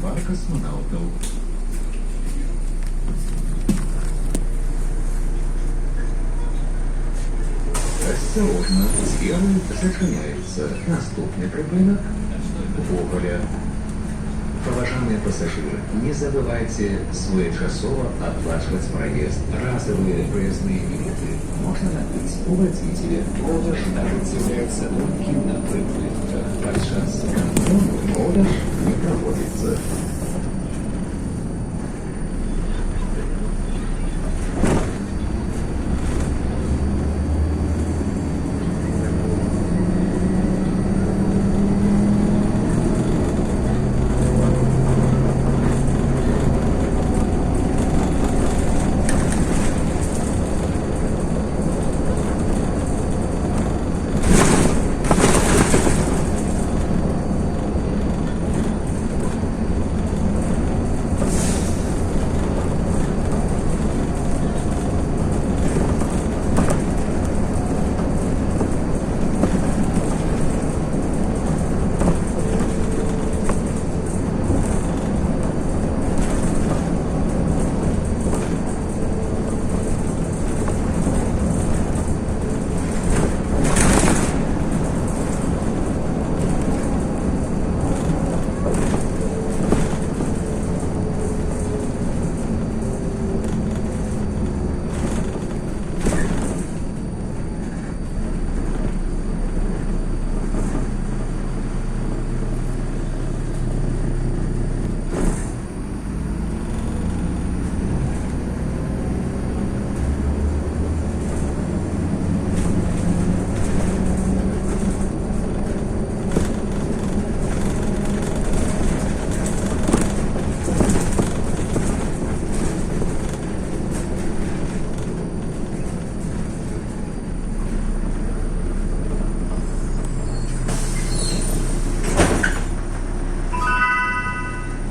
2 космонавтов. Осторожно, схема зачиняется. Наступный припынок Гоголя. Поважанные пассажиры, не забывайте своечасово оплачивать проезд. Разовые проездные билеты можно набыть у водителя. Продаж ожидается только на припынках. Подчас контроль продаж не проводится.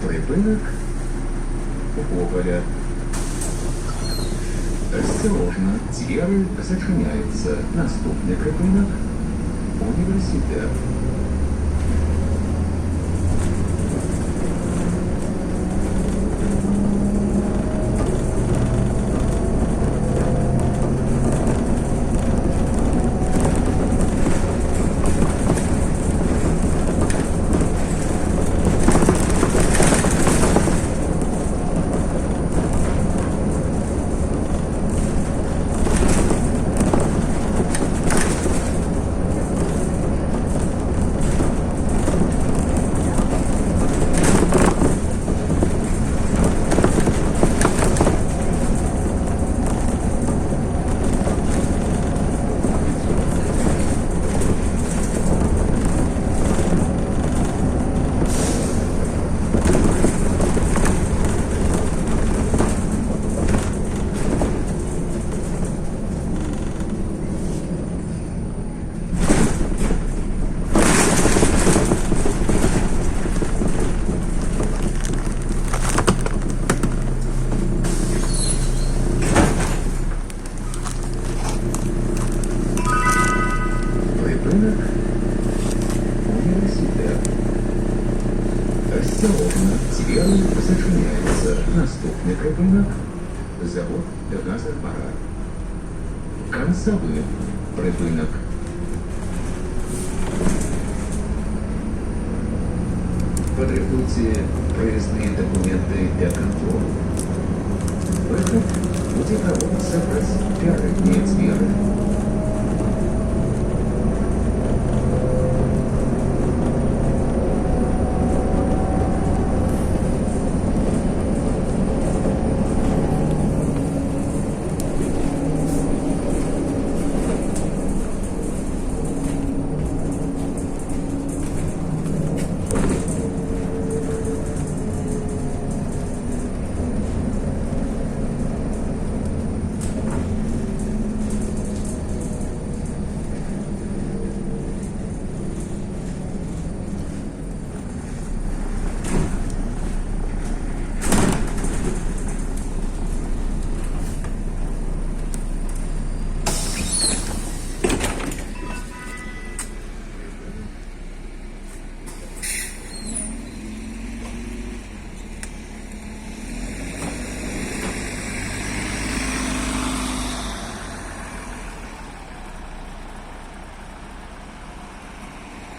Припынок Гоголя. Осторожно, двери зачиняются. Наступный припынок Университет. Университет. Осторожно, двери зачиняются. Наступный припынок завод газопарат. Концовый припынок. Потребуйте проездные документы для контроля. Выход будет проводиться в передние двери.